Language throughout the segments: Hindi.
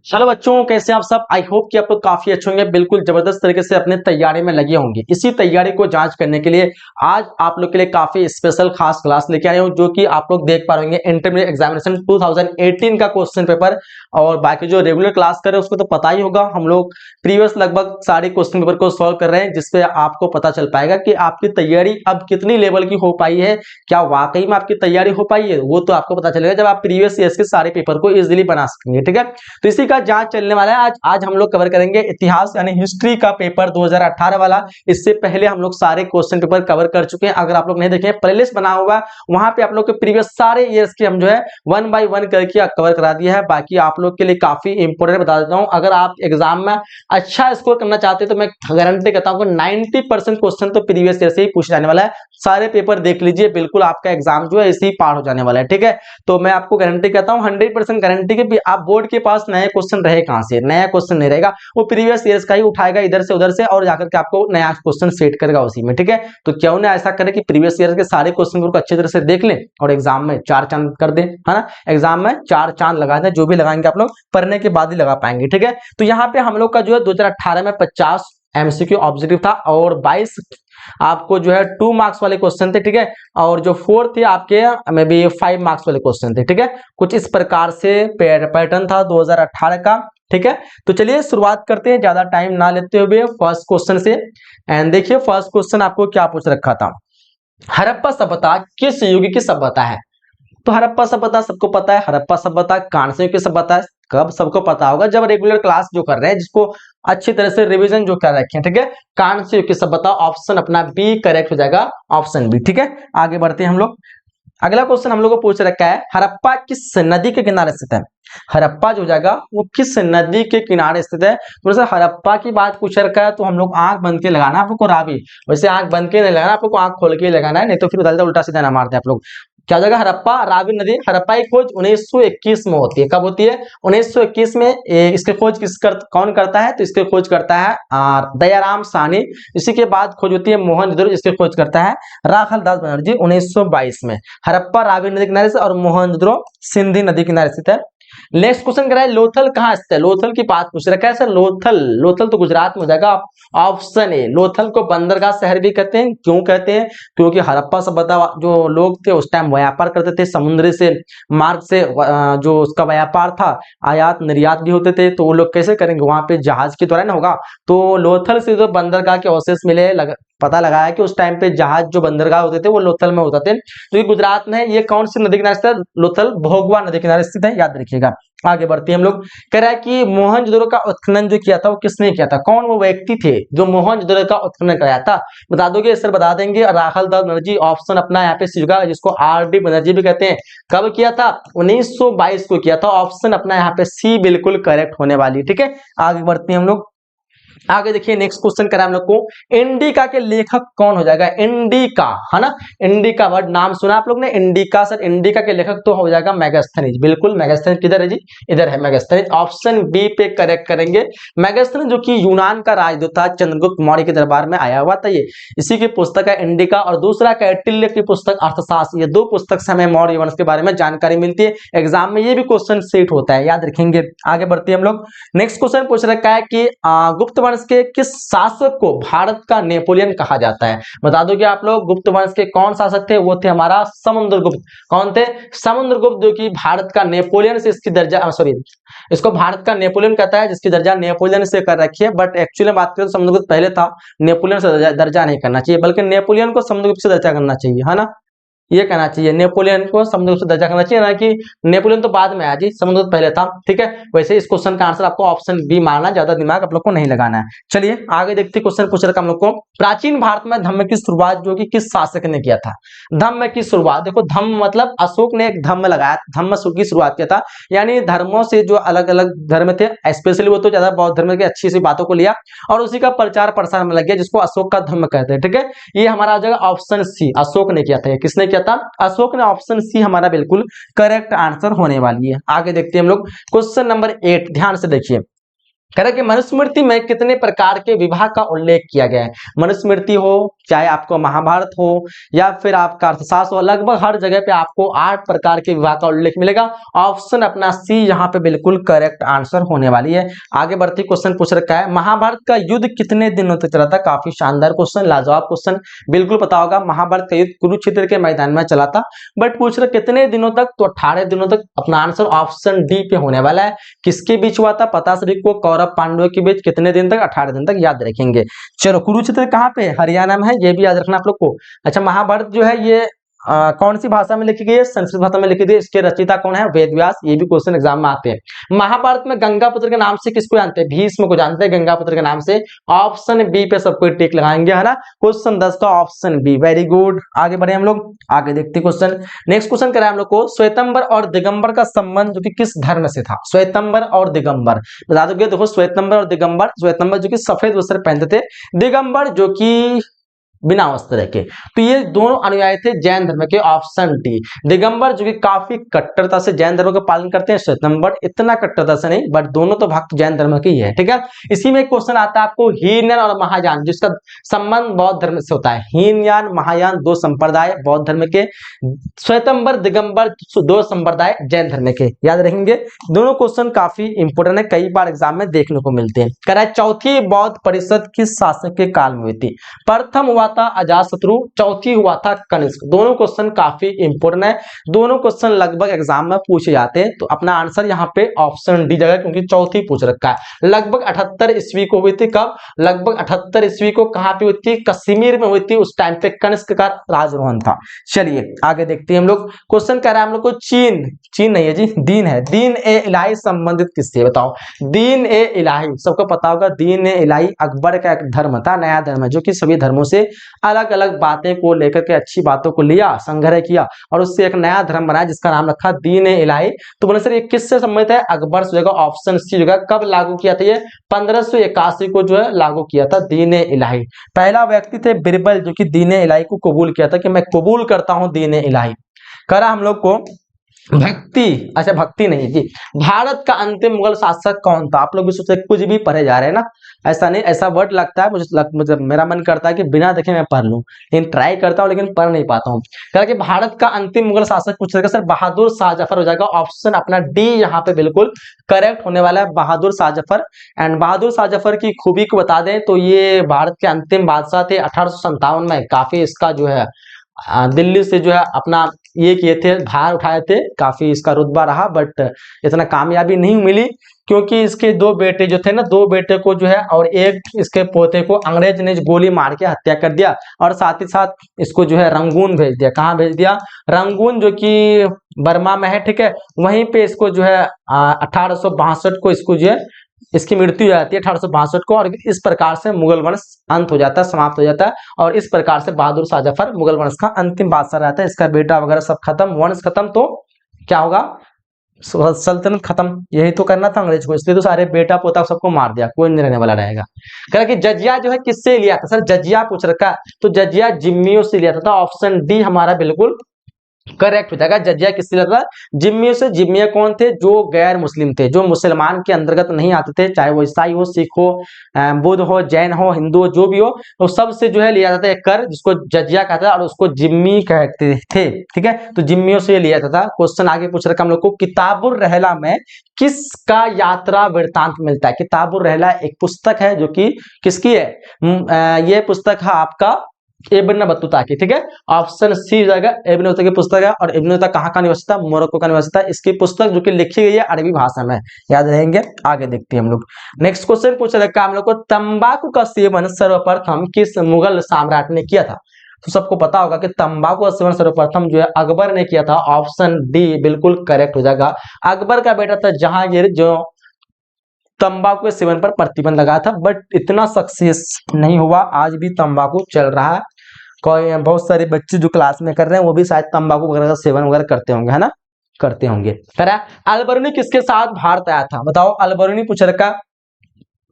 चलो बच्चों, कैसे आप सब? आई होप कि आप लोग काफी अच्छे होंगे, बिल्कुल जबरदस्त तरीके से अपने तैयारी में लगे होंगे। इसी तैयारी को जांच करने के लिए आज आप लोग के लिए काफी स्पेशल खास क्लास लेके आए हूं, जो कि आप लोग देख पा रहे होंगे इंटरमीडिएट एग्जामिनेशन 2018 का क्वेश्चन पेपर। और बाकी जो रेगुलर क्लास कर रहे हैं उसको तो पता ही होगा, हम लोग प्रीवियस लगभग सारे क्वेश्चन पेपर को सॉल्व कर रहे हैं, जिससे आपको पता चल पाएगा कि आपकी तैयारी अब कितनी लेवल की हो पाई है। क्या वाकई में आपकी तैयारी हो पाई है, वो तो आपको पता चलेगा जब आप प्रीवियस ईयर के सारे पेपर को इजिली बना सकेंगे। ठीक है, तो इसी का जांच चलने वाला है आज हम लोग कवर करेंगे इतिहास यानी हिस्ट्री का पेपर 2018 वाला। इससे पहले हम लोग सारे क्वेश्चन पेपर कवर कर चुके हैं। अगर आप लोग नहीं देखे, प्लेलिस्ट बना हुआ वहां पे आप लोग के प्रीवियस सारे ईयर्स के हम जो है 1 बाय 1 करके कवर करा दिया है। बाकी आप लोग के लिए काफी इंपोर्टेंट बता देता हूं, अगर आप एग्जाम में अच्छा स्कोर करना चाहते हैं तो मैं गारंटी करता हूं 90% क्वेश्चन तो प्रीवियस ईयर से ही पूछ जाने वाला है। सारे पेपर देख लीजिए, बिल्कुल आपका एग्जाम जो है इसी पार हो जाने वाला है। ठीक है, तो मैं आपको गारंटी कहता हूं 100% गारंटी की, आप बोर्ड के पास नए क्वेश्चन रहे कहां से, नया क्वेश्चन नहीं रहेगा, वो प्रीवियस ईयर्स का ही उठाएगा इधर से उधर से और जाकर के आपको नया क्वेश्चन सेट करेगा उसी में। ठीक है, तो क्यों ना ऐसा करें कि प्रीवियस ईयर के सारे क्वेश्चन को अच्छी तरह से देख लें और एग्जाम में 4 चांद कर दें, है ना। एग्जाम में 4 चांद लगा दें, जो भी लगाएंगे आप लोग पढ़ने के बाद ही लगा पाएंगे। ठीक है, तो यहाँ पे हम लोग का जो है 2018 में 50 एमसीक्यू ऑब्जेक्टिव था और 22 आपको जो है 2 मार्क्स वाले क्वेश्चन थे। ठीक है, और जो 4 थे आपके मे बी 5 मार्क्स वाले क्वेश्चन थे। ठीक है, कुछ इस प्रकार से पैटर्न था 2018 का। ठीक है, तो चलिए शुरुआत करते हैं ज्यादा टाइम ना लेते हुए फर्स्ट क्वेश्चन से। एंड देखिए फर्स्ट क्वेश्चन आपको क्या पूछ रखा था, हड़प्पा सभ्यता किस युग की सभ्यता है? तो हड़प्पा सभ्यता सबको पता है, हड़प्पा सभ्यता कांस्य युग की सभ्यता है। कब? सबको पता होगा जब रेगुलर क्लास जो कर रहे हैं, जिसको अच्छी तरह से रिवीजन जो कर रखे हैं। ठीक है, कांस्य युग की सभ्यता, ऑप्शन अपना बी करेक्ट हो जाएगा, ऑप्शन बी। ठीक है, आगे बढ़ते हैं हम लोग। अगला क्वेश्चन हम लोग को पूछ रखा है, हड़प्पा किस नदी के किनारे स्थित है? हड़प्पा जो जाएगा वो किस नदी के किनारे स्थित है? तो हड़प्पा की बात पूछ रखा है तो हम लोग आंख बंद के लगाना है आपको, रावी वैसे आंख बंद के नहीं लगाना, आपको आंख खोल के लगाना है, नहीं तो फिर उल्टा सीधा ना मारते आप लोग। क्या जगह? हड़प्पा रावी नदी। हड़प्पा की खोज 1921 में होती है। कब होती है? 1921 में। इसकी खोज कौन करता है? तो इसकी खोज करता है दयाराम साहनी। इसी के बाद खोज होती है मोहनजोदड़ो, जिसकी खोज करता है राखालदास बनर्जी 1922 में। हड़प्पा रावी नदी किनारे से और मोहनजोदड़ो सिंधी नदी किनारे स्थित है। नेक्स्ट क्वेश्चन कह रहा है लोथल कहाँ स्थित है? लोथल की बात पूछ रखा है सर। लोथल लोथल तो गुजरात में हो जाएगा, ऑप्शन ए। लोथल को बंदरगाह शहर भी कहते हैं। क्यों कहते हैं? क्योंकि हड़प्पा सभ्यता जो लोग थे उस टाइम व्यापार करते थे, समुद्री से मार्ग से जो उसका व्यापार था, आयात निर्यात भी होते थे, तो वो लोग कैसे करेंगे? वहां पे जहाज के द्वारा ना होगा। तो लोथल से जो बंदरगाह के अवशेष मिले, पता लगा है कि उस टाइम पे जहाज जो बंदरगाह होते थे वो लोथल में होते थे। तो ये गुजरात में है। ये कौन सी नदी किनारे स्थित है? लोथल भोगवा नदी किनारे स्थित है, याद रखिएगा। आगे बढ़ते हैं हम लोग। कह रहा है कि मोहनजोदड़ो का उत्खनन जो किया था वो किसने किया था? कौन वो व्यक्ति थे जो मोहनजोदड़ो का उत्खनन कराया था? बता दोगे सर? बता देंगे, राखालदास बनर्जी। ऑप्शन अपना यहाँ पे सीखा, जिसको आर.डी. बनर्जी भी कहते हैं। कब किया था? 1922 को किया था। ऑप्शन अपना यहाँ पे सी बिल्कुल करेक्ट होने वाली। ठीक है, आगे बढ़ते हैं हम लोग। आगे देखिए नेक्स्ट क्वेश्चन करा हम लोग को, इंडिका के लेखक कौन हो जाएगा? इंडिका, है ना। इंडिका वर्ड नाम सुना आप लोग ने? इंडिका सर, इंडिका के लेखक तो हो जाएगा मेगास्थनीज। बिल्कुल, मेगास्थनीज किधर है जी? इधर है मेगास्थनीज। ऑप्शन बी पे करेक्ट करेंगे। मेगास्थनीज जो कि यूनान का राजदूत था, चंद्रगुप्त मौर्य के दरबार में आया हुआ था। ये इसी की पुस्तक है इंडिका, और दूसरा कैटिल्य की पुस्तक अर्थशास्त्र। ये दो पुस्तक से हमें मौर्य वंश के बारे में जानकारी मिलती है। एग्जाम में ये भी क्वेश्चन सेट होता है, याद रखेंगे। आगे बढ़ते हैं हम लोग। नेक्स्ट क्वेश्चन पूछ रखा है कि गुप्त वंश के किस शासक को भारत का नेपोलियन कहा जाता है? बता दो कि आप लोग गुप्त वंश के कौन शासक थे? वो थे हमारा समुद्रगुप्त। कौन थे? समुद्रगुप्त, जो कि भारत का नेपोलियन से इसकी दर्जा सॉरी इसको भारत का नेपोलियन कहता है, जिसकी दर्जा नेपोलियन से कर रखी है। बट एक्चुअली बात करें तो समुद्रगुप्त पहले था, नेपोलियन से दर्जा नहीं करना चाहिए, बल्कि नेपोलियन को समुद्रगुप्त से दर्जा करना चाहिए, है ना। ये कहना चाहिए नेपोलियन को समुद्रगुप्त से दर्जा करना चाहिए, ना कि नेपोलियन तो बाद में आया जी, समुद्रगुप्त पहले था। ठीक है, वैसे इस क्वेश्चन का आंसर आपको ऑप्शन बी मारना, ज्यादा दिमाग आप लोग को नहीं लगाना है। चलिए आगे देखते हैं। क्वेश्चन पूछ रखा हम लोग को, प्राचीन भारत में धम्म की शुरुआत जो कि किस शासक ने किया था? धम्म की शुरुआत देखो, धम्म मतलब अशोक ने एक धम्म लगाया, धम्म की शुरुआत किया था। यानी धर्मों से जो अलग अलग धर्म थे, स्पेशली वो तो ज्यादा बौद्ध धर्म की अच्छी सी बातों को लिया और उसी का प्रचार प्रसार में लग गया, जिसको अशोक का धम्म कहते हैं। ठीक है, ये हमारा आ जाएगा ऑप्शन सी, अशोक ने किया था। किसने किया था? अशोक ने। ऑप्शन सी हमारा बिल्कुल करेक्ट आंसर होने वाली है। आगे देखते हैं हम लोग क्वेश्चन नंबर 8, ध्यान से देखिए। कह रहे कि मनुस्मृति में कितने प्रकार के विवाह का उल्लेख किया गया है। मनुस्मृति हो, चाहे आपको महाभारत हो या फिर आपका अर्थशास्त्र हो, लगभग हर जगह पे आपको 8 प्रकार के विवाह का उल्लेख मिलेगा। ऑप्शन अपना सी यहाँ पे बिल्कुल करेक्ट आंसर होने वाली है। आगे बढ़ते क्वेश्चन पूछ रखा है, महाभारत का युद्ध कितने दिनों तक चला था। काफी शानदार क्वेश्चन, लाजवाब क्वेश्चन, बिल्कुल पता होगा। महाभारत का युद्ध कुरुक्षेत्र के मैदान में चला था, बट पूछ रहे कितने दिनों तक, तो 18 दिनों तक। अपना आंसर ऑप्शन डी पे होने वाला है। किसके बीच हुआ था, पता सभी को, कौरव पांडवों के बीच। कितने दिन तक, 18 दिन तक, याद रखेंगे। चलो, कुरुक्षेत्र कहाँ पे, हरियाणा में है, ये भी याद रखना आप लोग को। अच्छा, महाभारत जो है ये कौन सी भाषा में लिखी गई है, संस्कृत भाषा में लिखी गई है। इसके रचयिता कौन है, वेदव्यास। ये भी क्वेश्चन एग्जाम में आते हैं। महाभारत में गंगापुत्र के नाम से किसको जानते हैं, भीष्म को जानते हैं गंगापुत्र के नाम से। ऑप्शन बी पे सबको टिक लगाएंगे, है ना। क्वेश्चन 10 का ऑप्शन बी, वेरी गुड। आगे बढ़े हम लोग, आगे देखते क्वेश्चन। नेक्स्ट क्वेश्चन कराए हम लोग को, श्वेतंबर और दिगंबर का संबंध जो कि किस धर्म से था। श्वेतंबर और दिगंबर बता दोगे। देखो, श्वेतंबर और दिगंबर, श्वेतंबर जो कि सफेद वस्त्र पहनते थे, दिगंबर जो कि बिना वस्त्र के, तो ये दोनों अनुयायी थे जैन धर्म के। ऑप्शन डी, दिगंबर जो कि काफी कट्टरता से जैन धर्म का पालन करते हैं, श्वेतंबर इतना कट्टरता से नहीं, बट दोनों तो भक्त जैन धर्म के ही है, ठीक है। इसी में एक क्वेश्चन आता है आपको, हीनयान और महायान, जिसका संबंध बौद्ध धर्म से होता है। हीनयान महायान दो संप्रदाय बौद्ध धर्म के, श्वेतंबर दिगंबर दो संप्रदाय जैन धर्म के, याद रखेंगे। दोनों क्वेश्चन काफी इंपोर्टेंट है, कई बार एग्जाम में देखने को मिलते हैं। कह रहा है चौथी बौद्ध परिषद किस शासक के काल में हुई थी। प्रथम हुआ था अजातशत्रु, चौथी हुआ था कनिष्क। दोनों क्वेश्चन काफी इंपोर्टेंट है, दोनों क्वेश्चन लगभग एग्जाम में पूछे जाते हैं। तो अपना आंसर यहाँ पे ऑप्शन डी जगह, क्योंकि चौथी पूछ रखा है। लगभग 78 ईस्वी को हुई थी। कब, लगभग 78 ईस्वी को। कहां पे हुई थी, कश्मीर में हुई थी। उस टाइम पे कनिष्क का राजरोहन था। चलिए आगे देखते हैं हम लोग। क्वेश्चन कह रहा है हम लोग को, चीन नहीं है जी, दीन है। दीन ए इलाही संबंधित किससे, बताओ। दीन ए इलाही सबको पता होगा। दीन ए इलाही अकबर का एक धर्म था, नया धर्म है, जो कि सभी धर्मों से अलग अलग बातें को लेकर के, अच्छी बातों को लिया, संग्रह किया और उससे एक नया धर्म बनाया, जिसका नाम रखा दीन ए इलाही। तो बोले सर ये किससे संबंधित है, अकबर से। ऑप्शन सी जगह। कब लागू किया था ये, 1581 को जो है लागू किया था दीन ए इलाही। पहला व्यक्ति थे बिरबल, जो कि दीन ए इलाही को कबूल किया था कि मैं कबूल करता हूं दीन ए इलाही। करा हम लोग को भक्ति, अच्छा भक्ति नहीं जी, भारत का अंतिम मुगल शासक कौन था। आप लोग भी सोचते कुछ भी पढ़े जा रहे हैं ना, ऐसा नहीं, ऐसा वर्ड लगता है मुझे मेरा मन करता है कि बिना देखे मैं पढ़ लूं, लेकिन ट्राई करता हूं लेकिन पढ़ नहीं पाता हूं। कि भारत का अंतिम मुगल शासक पूछ रहा है सर, बहादुर शाह जफर हो जाएगा। ऑप्शन अपना डी यहाँ पे बिल्कुल करेक्ट होने वाला है, बहादुर शाह जफर। एंड बहादुर शाह जफर की खूबी को बता दें तो ये भारत के अंतिम बादशाह थे 1857 में। काफी इसका जो है दिल्ली से जो है अपना ये किए थे, भार उठाए थे, काफी इसका रुतबा रहा, बट इतना कामयाबी नहीं मिली, क्योंकि इसके दो बेटे जो थे ना, दो बेटे को जो है और एक इसके पोते को अंग्रेज ने गोली मार के हत्या कर दिया, और साथ ही साथ इसको जो है रंगून भेज दिया। कहाँ भेज दिया, रंगून, जो कि बर्मा में है, ठीक है। वहीं पे इसको जो है 1862 को इसको जो है इसकी मृत्यु हो जाती है 1862 को, और इस प्रकार से मुगल वंश अंत हो जाता है, समाप्त हो जाता है। और इस प्रकार से बहादुर शाह जफर मुगल वंश का अंतिम बादशाह रहता है। इसका बेटा वगैरह सब खत्म, वंश खत्म, तो क्या होगा, सल्तनत खत्म। यही तो करना था अंग्रेज को, इसलिए तो सारे बेटा पोता सबको मार दिया, कोई नहीं रहने वाला रहेगा। कह कि जजिया जो है किससे लिया था। सर जजिया पूछ रखा, तो जजिया जिम्मियों से लिया था। ऑप्शन डी हमारा बिल्कुल करेक्ट हो जाएगा। जजिया किससे लिया था, जिम्मियों से। जिम्मिया कौन थे, जो गैर मुस्लिम थे, जो मुसलमान के अंतर्गत नहीं आते थे, चाहे वो ईसाई हो, सिख हो, बुद्ध हो, जैन हो, हिंदू हो, जो भी हो, तो सबसे जो है लिया जाता है कर, जिसको जजिया कहता है, और उसको जिम्मी कहते थे, ठीक है। तो जिम्मियों से लिया जाता था। क्वेश्चन आगे पूछ रखा हम लोग को, किताबुर रहला में किसका यात्रा वृत्तांत मिलता है। किताबुर रहला एक पुस्तक है, जो कि किसकी है, ये पुस्तक है आपका इब्न बतूता की, ठीक है। ऑप्शन सी जाएगा, इब्न बतूता की पुस्तक है। और इब्न बतूता कहाँ का निवासी था, मोरक्को का निवासी था। इसकी पुस्तक जो कि लिखी गई है अरबी भाषा में, याद रहेंगे। आगे देखते हैं हम लोग। नेक्स्ट क्वेश्चन पूछ रखा हम लोग को, तंबाकू का सेवन सर्वप्रथम किस मुगल सम्राट ने किया था। तो सबको पता होगा कि तंबाकू का सेवन सर्वप्रथम जो है अकबर ने किया था। ऑप्शन डी बिल्कुल करेक्ट हो जाएगा। अकबर का बेटा था जहांगीर, जो तंबाकू के सेवन पर प्रतिबंध लगाया था, बट इतना सक्सेस नहीं हुआ। आज भी तंबाकू चल रहा है, कोई बहुत सारे बच्चे जो क्लास में कर रहे हैं वो भी शायद तंबाकू वगैरह का सेवन वगैरह करते होंगे, है ना, करते होंगे। अलबरूनी किसके साथ भारत आया था, बताओ। अलबरूनी पूछ रखा,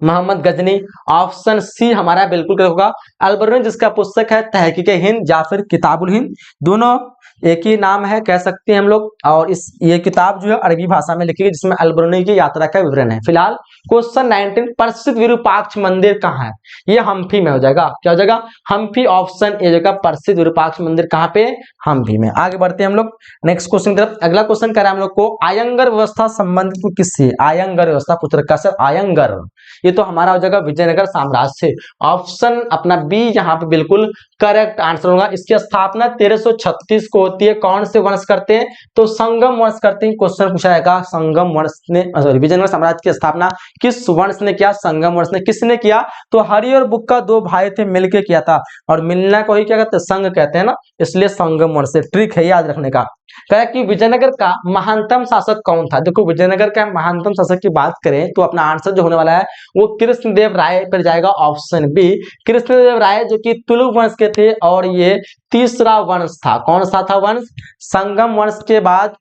मोहम्मद गजनी। ऑप्शन सी हमारा बिल्कुल होगा। अलबरूनी जिसका पुस्तक है तहकीक हिंद या फिर किताबुल हिंद, दोनों एक ही नाम है कह सकते हैं हम लोग। और ये किताब जो है अरबी भाषा में लिखी गई, जिसमें अल-बरूनी की यात्रा का विवरण है। फिलहाल क्वेश्चन 19, प्रसिद्ध विरूपाक्ष मंदिर कहाँ है? ये हम्फी में हो जाएगा। क्या हो जाएगा? हम्फी। ऑप्शन ए जगह प्रसिद्ध विरूपाक्ष मंदिर कहाँ पे? हम्फी में। आगे बढ़ते हैं हम लोग नेक्स्ट क्वेश्चन की तरफ। अगला क्वेश्चन कह रहा है हम लोग को आयंगर व्यवस्था संबंधित किससे? आयंगर व्यवस्था पूछ रखा सर। आयंगर ये तो हमारा हो जाएगा विजयनगर साम्राज्य से। ऑप्शन अपना बी यहाँ पे बिल्कुल करेक्ट आंसर होगा। इसकी स्थापना 1336 को होती है। कौन से वंश करते हैं? तो संगम वंश करते हैं। क्वेश्चन पूछा जाएगा संगम वंश ने, सॉरी, विजयनगर साम्राज्य की स्थापना किस वंश ने किया? संगम वंश ने। किसने किया? तो हरि और बुक्का दो भाई थे, मिलके किया था। और मिलना को ही क्या कहते हैं? संघ कहते हैं ना, इसलिए संगम वंश से। ट्रिक है याद रखने का। कहा कि विजयनगर का महानतम शासक कौन था? देखो विजयनगर का महानतम शासक की बात करें तो अपना आंसर जो होने वाला है वो कृष्णदेव राय पर जाएगा। ऑप्शन बी कृष्णदेव राय, जो कि तुलुक वंश के थे और ये तीसरा वंश था। कौन सा था वंश? संगम वंश के बाद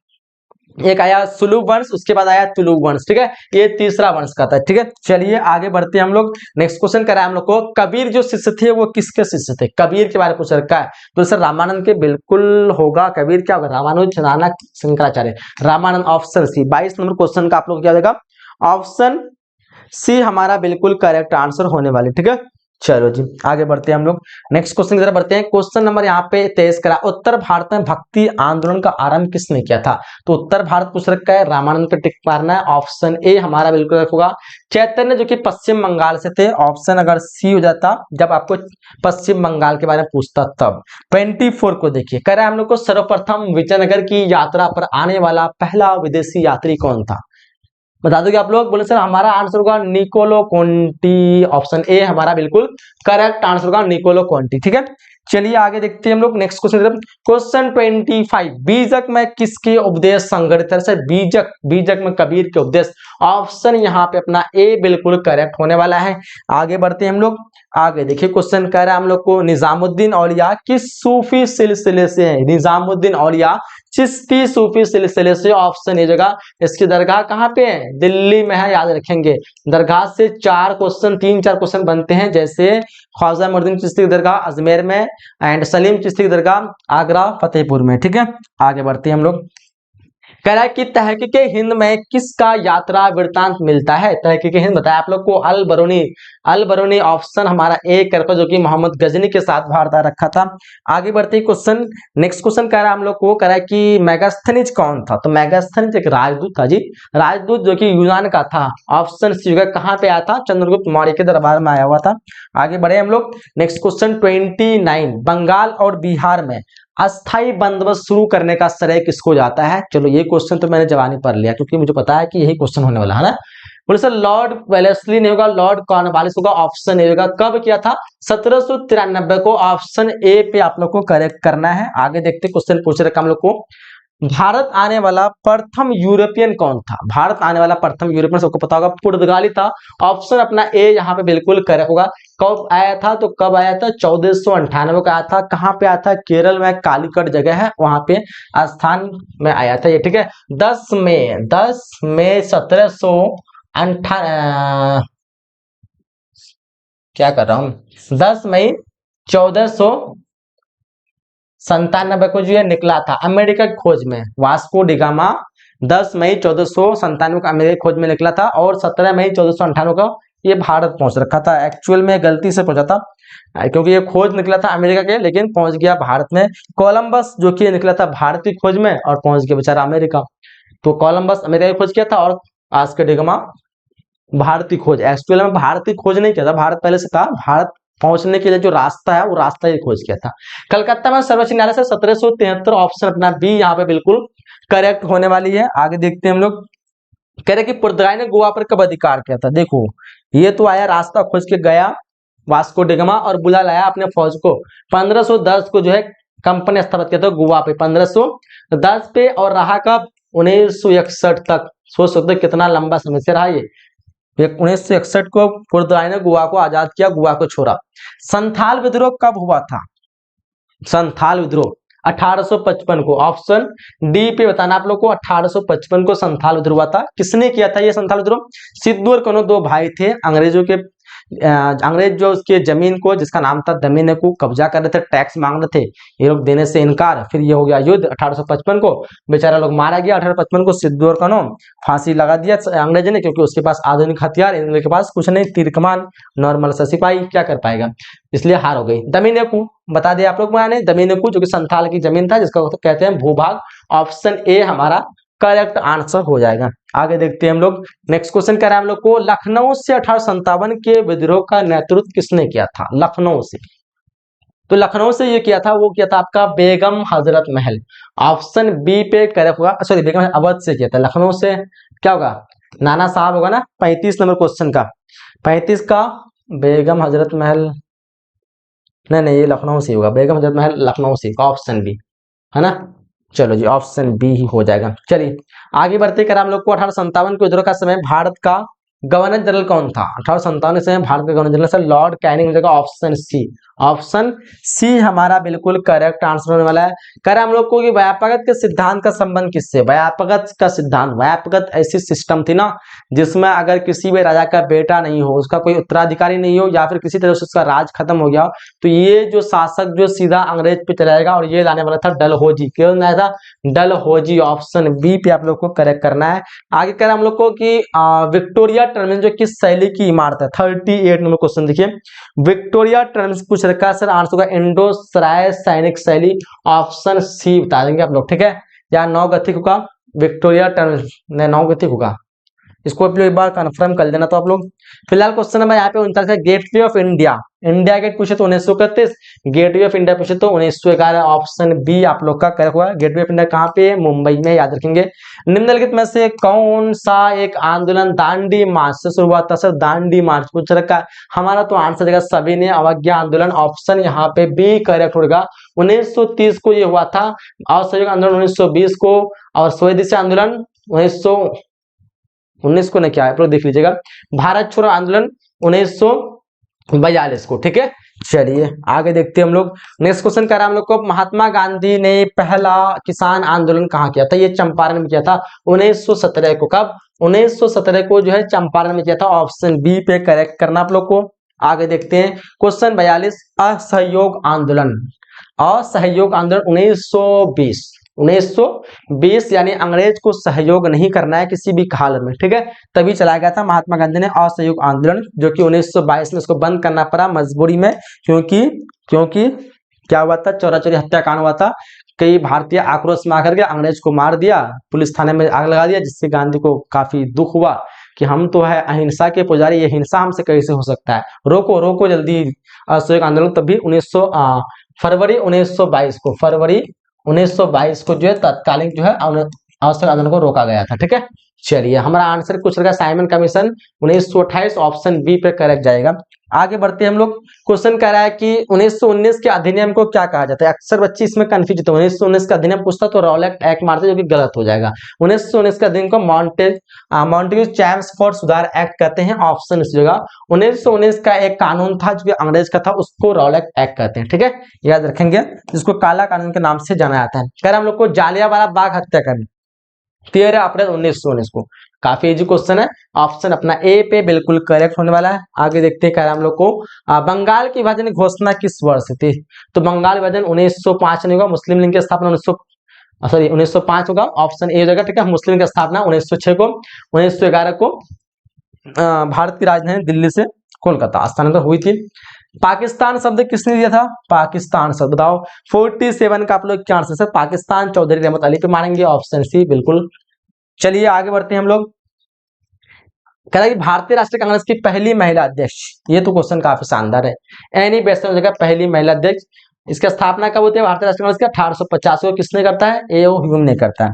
एक आया सुलुक वंश, उसके बाद आया तुलुक वंश। ठीक है, ये तीसरा वंश का था। ठीक है, चलिए आगे बढ़ते हैं हम लोग। नेक्स्ट क्वेश्चन करा हम लोग को कबीर जो शिष्य थे वो किसके शिष्य थे? कबीर के बारे में पूछ रखा है। तो सर रामानंद के बिल्कुल होगा। कबीर क्या होगा? Ramanuj Nanak Shankaracharya. Ramanand. Option C. 22 number question का आप लोग क्या देगा? ऑप्शन सी हमारा बिल्कुल करेक्ट आंसर होने वाली। ठीक है, चलो जी आगे बढ़ते हैं हम लोग नेक्स्ट क्वेश्चन की तरफ बढ़ते हैं। क्वेश्चन नंबर यहाँ पे 23 करा, उत्तर भारत में भक्ति आंदोलन का आरंभ किसने किया था? तो उत्तर भारत पूछ रखा है, रामानंद पे टिक मारना है। ऑप्शन ए हमारा बिल्कुल होगा चैतन्य, जो कि पश्चिम बंगाल से थे। ऑप्शन अगर सी हो जाता जब आपको पश्चिम बंगाल के बारे में पूछता तब। 24 को देखिए, कह रहा है हम लोग को सर्वप्रथम विजयनगर की यात्रा पर आने वाला पहला विदेशी यात्री कौन था? बता दो कि आप लोग बोले सर हमारा आंसर होगा निकोलो कोंटी। ऑप्शन ए हमारा बिल्कुल करेक्ट आंसर होगा निकोलो कोंटी। ठीक है, चलिए आगे देखते हैं हम लोग नेक्स्ट क्वेश्चन। क्वेश्चन 25, बीजक में किसके उपदेश संग्रहित है? सर बीजक, बीजक में कबीर के उपदेश। ऑप्शन यहाँ पे अपना ए बिल्कुल करेक्ट होने वाला है। आगे बढ़ते हैं हम लोग। आगे देखिए क्वेश्चन कह रहा है हम लोग को निजामुद्दीन औलिया किस सूफी सिलसिले से है? निजामुद्दीन औलिया चिश्ती सूफी सिलसिले से। ऑप्शन ए जगह। इसकी दरगाह कहाँ पे है? दिल्ली में है, याद रखेंगे। दरगाह से 4 क्वेश्चन, 3-4 क्वेश्चन बनते हैं, जैसे ख्वाजा मुइनुद्दीन चिश्ती की दरगाह अजमेर में एंड सलीम चिश्ती की दरगाह आगरा फतेहपुर में। ठीक है, आगे बढ़ते हैं हम लोग। कह रहा है कि तहकीक हिंद में किसका यात्रा वृत्तांत मिलता है? तहकीक हिंद बताया आप लोग को अल बरूनी। अल बरूनी ऑप्शन हमारा ए करके, जो कि मोहम्मद गजनी के साथ भारत आ रखा था। आगे बढ़ते ही क्वेश्चन नेक्स्ट क्वेश्चन कह रहा है हम लोग को, कह रहा है कि मेगास्थनीज कौन था? तो मेगास्थनीज एक राजदूत था जी, राजदूत जो कि यूनान का था। ऑप्शन सी कहाँ पे आया था? चंद्रगुप्त मौर्य के दरबार में आया हुआ था। आगे बढ़े हम लोग नेक्स्ट क्वेश्चन 29, बंगाल और बिहार में अस्थाई बंदोबस्त शुरू करने का श्रेय किसको जाता है? चलो ये क्वेश्चन तो मैंने जवानी पढ़ लिया, क्योंकि मुझे पता है कि यही क्वेश्चन होने वाला है ना। बोले सर लॉर्ड वेलेस्ली नहीं होगा, लॉर्ड कॉर्नवालिस होगा। ऑप्शन ए होगा। कब किया था? 1793 को। ऑप्शन ए पे आप लोग को करेक्ट करना है। आगे देखते क्वेश्चन पूछ रखा हम लोग को, भारत आने वाला प्रथम यूरोपियन कौन था? भारत आने वाला प्रथम यूरोपियन सबको पता होगा पुर्तगाली था। ऑप्शन अपना ए यहाँ पे बिल्कुल करेक्ट होगा। कब आया था? तो कब आया था? 1498 का आया था। कहाँ पे आया था? केरल में कालीकट जगह है, वहां पे स्थान में आया था ये। ठीक है, 10 मई 1798, क्या कर रहा हूँ, 10 मई 1497 को जो है निकला था अमेरिका की खोज में। वास्को डिगामा 10 मई 1497 को अमेरिका की खोज में निकला था और 17 मई 1498 को ये भारत पहुंच रखा था। एक्चुअल में गलती से पहुंचा था, क्योंकि ये खोज निकला था अमेरिका के, लेकिन पहुंच गया भारत में। कोलंबस जो कि निकला था भारत की खोज में और पहुंच गया बेचारा अमेरिका। तो कोलंबस अमेरिका की खोज किया था और वास्को डिगामा भारत की खोज। एक्चुअल में भारत की खोज नहीं किया था, भारत पहले से था। भारत पहुंचने के लिए जो रास्ता है वो रास्ता ही खोज किया था। कलकत्ता में सर्वोच्च न्यायालय से 1773। ऑप्शन अपना बी यहाँ पे बिल्कुल करेक्ट होने वाली है। आगे देखते हैं हम लोग। कह रहे कि पुर्तगाली ने गोवा पर कब अधिकार किया था? देखो ये तो आया, रास्ता खोज के गया वास्को डिगामा और बुला लाया अपने फौज को। 1510 को जो है कंपनी स्थापित किया था गोवा पे, 1510 पे, और रहा कब? 1961 तक। सोच सकते कितना लंबा समय से रहा ये। 1961 को पुर्तगाली ने गोवा को आजाद किया, गोवा को छोड़ा। संथाल विद्रोह कब हुआ था? संथाल विद्रोह 1855 को। ऑप्शन डी पे बताना आप लोग को। 1855 को संथाल विद्रोह हुआ था। किसने किया था ये संथाल विद्रोह? सिद्धू और कन्हू दो भाई थे, अंग्रेजों के अंग्रेज जो उसके जमीन को, जिसका नाम था दमीने को, कब्जा कर रहे थे, टैक्स मांग रहे थे, ये लोग देने से इनकार। फिर ये हो गया युद्ध 1855 को, बेचारा लोग मारा गया 1855 को। सिद्धू और कनो फांसी लगा दिया अंग्रेज ने, क्योंकि उसके पास आधुनिक हथियार, इन लोगों के पास कुछ नहीं, तीर कमान, नॉर्मल सा सिपाही क्या कर पाएगा, इसलिए हार हो गई। दमीने को बता दिया आप लोग मैंने, दमीने को जो कि संथाल की जमीन था, जिसका कहते हैं भूभाग। ऑप्शन ए हमारा करेक्ट आंसर हो जाएगा। आगे देखते हैं हम लोग, नेक्स्ट क्वेश्चन कह रहा है हम लोग को, लखनऊ से 1857 के विद्रोह का नेतृत्व किसने किया था? लखनऊ से, तो लखनऊ से ये किया था, वो किया था आपका बेगम हजरत महल। ऑप्शन बी पे करेक्ट होगा, सॉरी बेगम अवध से किया था। लखनऊ से क्या होगा? नाना साहब होगा ना, 35 नंबर क्वेश्चन का, 35 का बेगम हजरत महल, नहीं ये लखनऊ से होगा, बेगम हजरत महल लखनऊ से, ऑप्शन बी है ना। चलो जी ऑप्शन बी ही हो जाएगा। चलिए आगे बढ़ते कर हम लोग को, 1857 के विद्रोह का समय भारत का गवर्नर जनरल कौन था? 1857 के समय भारत का governor general sir Lord Canning हो जाएगा। ऑप्शन सी, ऑप्शन सी हमारा बिल्कुल करेक्ट आंसर होने वाला है। कह रहे हम लोग को कि व्यापकत के सिद्धांत का संबंध किससे? व्यापकत का सिद्धांत, व्यापकत ऐसी सिस्टम थी ना जिसमें अगर किसी भी राजा का बेटा नहीं हो, उसका कोई उत्तराधिकारी नहीं हो, या फिर किसी तरह से उसका राज खत्म हो गया हो, तो ये जो शासक जो सीधा अंग्रेज पे चला जाएगा, और ये लाने वाला था डलहौजी। क्यों लाया था? डलहौजी। ऑप्शन बी पे आप लोग को करेक्ट करना है। आगे कह रहे हम लोग को कि विक्टोरिया टर्मिनस जो किस शैली की इमारत है? 38 नंबर क्वेश्चन देखिए, विक्टोरिया टर्मिनस पूछ रखा है सर, आंसर होगा इंडो सराय सैनिक शैली। ऑप्शन सी बता देंगे आप लोग, ठीक है। या नवगथिक होगा विक्टोरिया टर्मिनस, नवगथिक होगा, इसको आप लोग एक बार कंफर्म कर देना। तो आप लोग फिलहाल क्वेश्चन नंबर यहाँ पे 39 है, Gateway of India, India Gate पूछे तो 1931, गेटवे ऑफ इंडिया पूछे तो 1911। ऑप्शन बी आप लोग का करेक्ट हुआ। गेटवे ऑफ इंडिया कहाँ पे? मुंबई में, याद रखेंगे। निम्नलिखित में से कौन सा एक आंदोलन दांडी मार्च से शुरू हुआ था? सर दांडी मार्च पूछ रखा, हमारा तो आंसर देगा सभी ने अवज्ञा आंदोलन। ऑप्शन यहाँ पे बी करेक्ट होगा। 1930 को ये हुआ था, असहयोग आंदोलन 1920 को, और स्वदेशी आंदोलन 1919 को, ने क्या है आप लोग देख लीजिएगा, भारत छोड़ो आंदोलन 1942 को, ठीक है। चलिए आगे देखते हैं हम लोग, नेक्स्ट क्वेश्चन कर रहा है हम लोग को, महात्मा गांधी ने पहला किसान आंदोलन कहाँ किया था? ये चंपारण में किया था 1917 को। कब? 1917 को जो है चंपारण में किया था। ऑप्शन बी पे करेक्ट करना आप लोग को। आगे देखते हैं क्वेश्चन 42, असहयोग आंदोलन, असहयोग आंदोलन 1920 यानी अंग्रेज को सहयोग नहीं करना है किसी भी हाल में, ठीक है, तभी चलाया गया था महात्मा गांधी ने असहयोग आंदोलन, जो कि 1922 में उसको बंद करना पड़ा मजबूरी में, क्योंकि क्या हुआ था? चौरा चौरी हत्याकांड हुआ था। कई भारतीय आक्रोश में आकर के अंग्रेज को मार दिया, पुलिस थाने में आग लगा दिया, जिससे गांधी को काफी दुख हुआ कि हम तो है अहिंसा के पुजारी, ये हिंसा हमसे कैसे हो सकता है, रोको रोको जल्दी असहयोग आंदोलन। तभी फरवरी 1922 को जो है तत्कालीन जो है असहयोग आंदोलन को रोका गया था, ठीक है। चलिए हमारा आंसर कुछ रहेगा साइमन कमीशन 1928, ऑप्शन बी पे करेक्ट जाएगा। आगे बढ़ते हैं हम लोग, क्वेश्चन कह रहा है कि 1919 के अधिनियम को क्या कहा जाता है? अक्सर बच्चे इसमें कंफ्यूज होते हैं, 1919 का अधिनियम पूछता तो रॉलेट एक्ट मारते, जो कि गलत हो जाएगा। 1919 का अधिनियम को मॉन्टेग्यू चैम्सफोर्ड सुधार एक्ट कहते हैं। ऑप्शन इस जगह 1919 का एक कानून था जो कि अंग्रेज का था, उसको रॉलेट एक्ट कहते हैं, ठीक है, याद रखेंगे, जिसको काला कानून के नाम से जाना जाता है। कह रहे हम लोग को जालियांवाला बाग हत्याकांड 13 अप्रैल 1919 को, काफी इजी क्वेश्चन है। ऑप्शन अपना ए पे बिल्कुल करेक्ट होने वाला है। आगे देखते हैं हम लोग को, बंगाल की विभाजन घोषणा किस वर्ष थी? तो बंगाल विभाजन 1905 नहीं होगा, मुस्लिम लीग की स्थापना 1905 होगा। ऑप्शन ए हो जाएगा, ठीक है। मुस्लिम लीग की स्थापना 1906 को, 1911 को भारत की राजधानी दिल्ली से कोलकाता स्थानांतरण हुई थी। पाकिस्तान शब्द किसने दिया था? पाकिस्तान शब्द बताओ 47 का आप लोग क्या आंसर? सर पाकिस्तान चौधरी रहमत अली पे मारेंगे, ऑप्शन सी बिल्कुल। चलिए आगे बढ़ते हैं हम लोग, कह रहा है कि भारतीय राष्ट्रीय कांग्रेस की पहली महिला अध्यक्ष, ये तो क्वेश्चन काफी शानदार है, एनी बेसेंट जगह पहली महिला अध्यक्ष। इसका स्थापना कब होती है भारतीय राष्ट्रीय कांग्रेस की? 1850 को। किसने करता है? ए.ओ. ह्यूम ने करता है।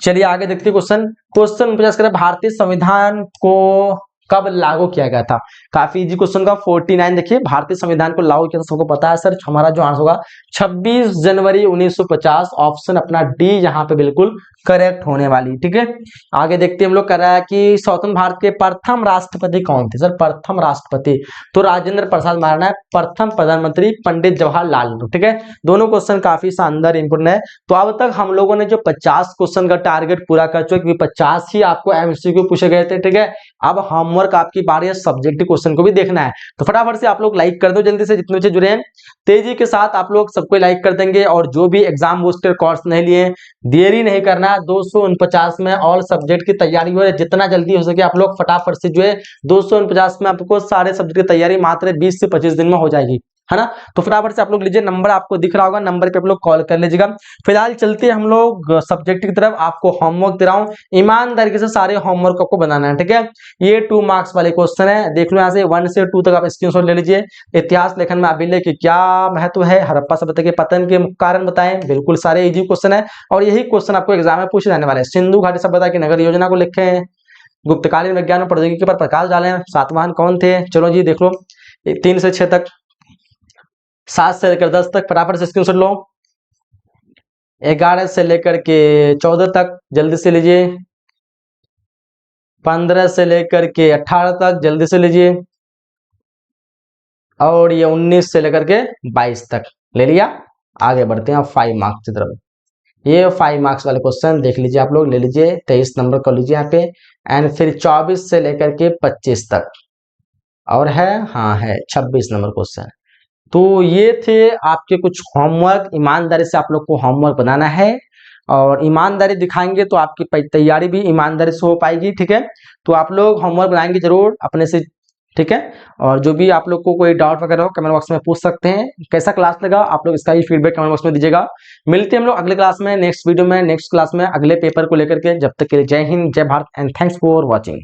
चलिए आगे देखते हैं क्वेश्चन 49 कर, भारतीय संविधान को कब लागू किया गया था? काफी इजी क्वेश्चन का 49 देखिए, भारतीय संविधान को लागू किया था, सबको पता है सर। हमारा जो आंसर होगा 26 जनवरी 1950, ऑप्शन अपना डी यहाँ पे बिल्कुल करेक्ट होने वाली, ठीक है। आगे देखते हैं हम लोग, कर रहा है कि स्वतंत्र भारत के प्रथम राष्ट्रपति कौन थे? सर प्रथम राष्ट्रपति तो राजेंद्र प्रसाद महाराणा है। प्रथम प्रधानमंत्री पंडित जवाहरलाल नेहरू, ठीक है। दोनों क्वेश्चन काफी शानदार इंपोर्टेंट है। तो अब तक हम लोगों ने जो 50 क्वेश्चन का टारगेट पूरा कर चुके, 50 ही आपको एमसीक्यू पूछे गए थे, ठीक है। अब हम होमवर्क आपकी बारी है, सब्जेक्टिव क्वेश्चन को भी देखना है। तो फटाफट से आप लोग लाइक कर दो जल्दी से, जितने बच्चे जुड़े हैं तेजी के साथ आप लोग सबको लाइक कर देंगे। और जो भी एग्जाम बूस्टर कोर्स नहीं लिए, देरी नहीं करना है। 249 में ऑल सब्जेक्ट की तैयारी हो रही है, जितना जल्दी हो सके आप लोग फटाफट से जो है 249 में आपको सारे सब्जेक्ट की तैयारी मात्र 20 से 25 दिन में हो जाएगी, है ना। तो फटाफट से आप लोग लीजिए, नंबर आपको दिख रहा होगा, नंबर पे आप लोग कॉल कर लीजिएगा। फिलहाल चलते हैं हम लोग सब्जेक्ट की तरफ। आपको होमवर्क दे रहा हूं, ईमानदारी से सारे होमवर्क आपको बनाना है, ठीक है। ये 2 मार्क्स वाले क्वेश्चन है, देख लो यहाँ से 1 से 2 तक आप स्क्रीनशॉट ले लीजिए। इतिहास लेखन में अभिलेख की क्या महत्व है, हड़प्पा सभ्यता के पतन के कारण बताएं, बिल्कुल सारे इजी क्वेश्चन है और यही क्वेश्चन आपको एग्जाम में पूछे जाने वाले हैं। सिंधु घाटी सभ्यता की नगर योजना को लिखें, गुप्तकालीन विज्ञान और प्रौद्योगिकी पर प्रकाश डालें, सातवाहन कौन थे, चलो जी देख लो 3 से 6 तक, 7 से लेकर 10 तक फटाफट से स्क्रीनशॉट लो, 11 से लेकर के 14 तक जल्दी से लीजिए, 15 से लेकर के 18 तक जल्दी से लीजिए, और ये 19 से लेकर के 22 तक ले लिया। आगे बढ़ते हैं 5 मार्क्स की तरफ। ये 5 मार्क्स वाले क्वेश्चन देख लीजिए आप लोग, ले लीजिए 23 नंबर कर लीजिए यहाँ पे, एंड फिर 24 से लेकर के 25 तक, और है हाँ है 26 नंबर क्वेश्चन। तो ये थे आपके कुछ होमवर्क, ईमानदारी से आप लोग को होमवर्क बनाना है और ईमानदारी दिखाएंगे तो आपकी तैयारी भी ईमानदारी से हो पाएगी, ठीक है। तो आप लोग होमवर्क बनाएंगे जरूर अपने से, ठीक है। और जो भी आप लोग को कोई डाउट वगैरह हो कमेंट बॉक्स में पूछ सकते हैं। कैसा क्लास लगा आप लोग इसका ही फीडबैक कमेंट बॉक्स में दीजिएगा। मिलते हैं हम लोग अगले क्लास में, नेक्स्ट वीडियो में, नेक्स्ट क्लास में अगले पेपर को लेकर के। जब तक के लिए जय हिंद, जय Bharat and thanks for watching.